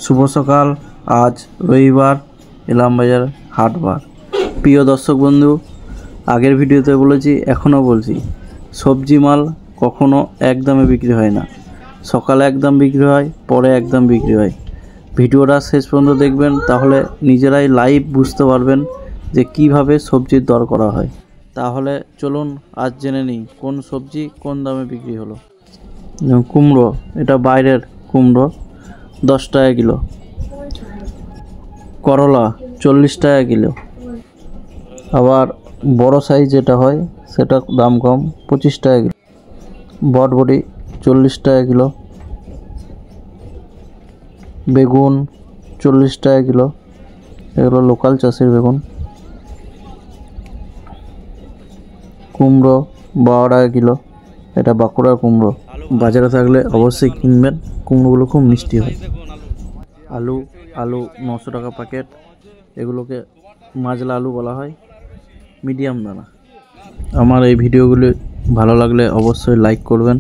শুভ সকাল। আজ রবিবার, ইলামবাজার হাটবার। প্রিয় দর্শক বন্ধু, আগের ভিডিওতে বলেছি, এখনও বলছি, সবজি মাল কখনো একদমে বিক্রি হয় না। সকালে একদম বিক্রি হয়, পরে একদম বিক্রি হয়। ভিডিওটা শেষ পর্যন্ত দেখবেন, তাহলে নিজেরাই লাইভ বুঝতে পারবেন যে কিভাবে সবজির দর করা হয়। তাহলে চলুন আজ জেনে নিই কোন সবজি কোন দামে বিক্রি হলো। কুমড়ো, এটা বাইরের কুমড়ো, 10 টাকা কিলো। করলা 40 টাকা কিলো। আবার বড় সাইজ যেটা হয় সেটা দাম কম, 25 টাকা কিলো। বটবটি 40 টাকা কিলো। বেগুন 40 টাকা কিলো, এগুলো লোকাল চাষের বেগুন। কুমড়ো 12 টাকা কিলো, এটা বাঁকুড়ার কুমড়ো। বাজারে থাকলে অবশ্যই কিনবেন, কুমড়োগুলো খুব মিষ্টি হয়। আলু 900 টাকা প্যাকেট, এগুলোকে মাজলা আলু বলা হয়, মিডিয়াম দানা। আমার এই ভিডিওগুলি ভালো লাগলে অবশ্যই লাইক করবেন,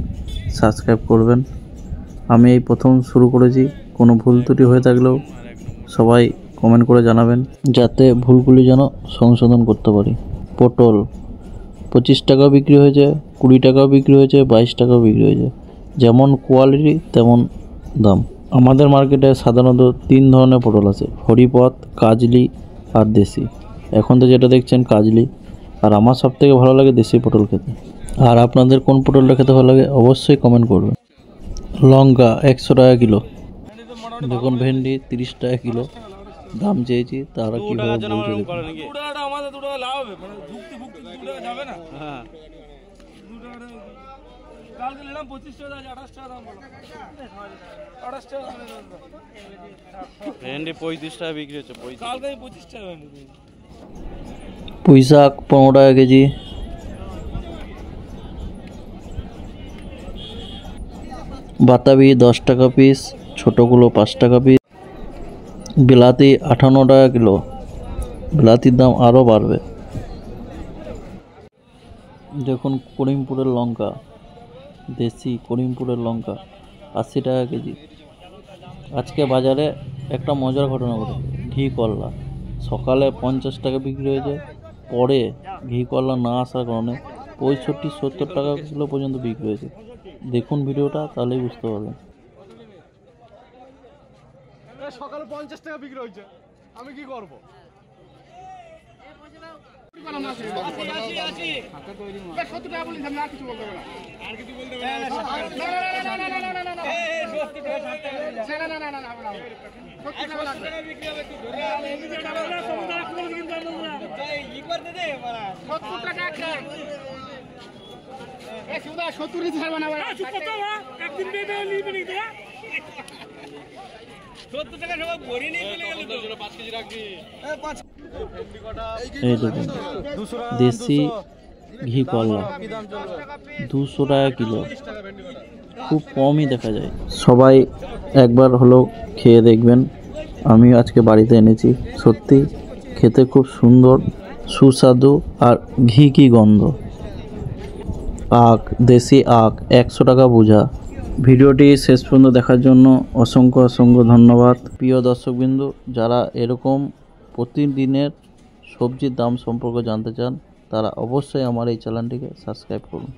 সাবস্ক্রাইব করবেন। আমি এই প্রথম শুরু করেছি, কোনো ভুল ত্রুটি হয়ে থাকলেও সবাই কমেন্ট করে জানাবেন, যাতে ভুলগুলি যেন সংশোধন করতে পারি। পটল 25 টাকাও বিক্রি হয়েছে, 20 টাকাও বিক্রি হয়েছে, 22 টাকাও বিক্রি হয়েছে। যেমন কোয়ালিটি তেমন দাম। আমাদের মার্কেটে সাধারণত 3 ধরনের পটল আছে, হরিপদ, কাজলি আর দেশি। এখন তো যেটা দেখছেন কাজলি, আর আমার সবথেকে ভালো লাগে দেশি পটল খেতে। আর আপনাদের কোন পটলটা খেতে ভালো লাগে অবশ্যই কমেন্ট করবেন। লঙ্কা 100 টাকা কিলো। দেখুন ভেন্ডি 30 টাকা কিলো। দাম চেয়েছি, তারা কীভাবে বলছে দেখুন। ভেন্ডি 35 টাকা বিক্রি হচ্ছে। পুঁই শাক 15 টাকা কেজি। বাতাবি 10 টাকা পিস, ছোটোগুলো 5 টাকা পিস। বিলাতি 58 টাকা কিলো, বিলাতির দাম আরও বাড়বে। দেখুন করিমপুরের লঙ্কা, দেশি করিমপুরের লঙ্কা 80 টাকা কেজি। আজকে বাজারে একটা মজার ঘটনা ঘটে, ঘি করলা সকালে 50 টাকা বিক্রি হয়েছে, পরে ঘি করলা না আসার কারণে 65-70 টাকা কিলো পর্যন্ত বিক্রি হয়েছে। দেখুন ভিডিওটা, তাহলেই বুঝতে পারবেন। সকালে 50 টাকা বিক্রি হয়েছে, আমি কি করবো? এই দেখুন দেশি ঘি করলা 200 টাকা কিলো, খুব কমই দেখা যায়। সবাই একবার হলো খেয়ে দেখবেন। আমি আজকে বাড়িতে এনেছি, সত্যি খেতে খুব সুন্দর, সুস্বাদু আর ঘি গন্ধ। আখ, দেশি আখ 100 টাকা বোঝা। ভিডিওটি শেষ পর্যন্ত দেখার জন্য অসংখ্য ধন্যবাদ। প্রিয় দর্শকবৃন্দ, যারা এরকম প্রতিদিনের সবজির দাম সম্পর্কে জানতে চান, তারা অবশ্যই আমার এই চ্যানেলটিকে সাবস্ক্রাইব করুন।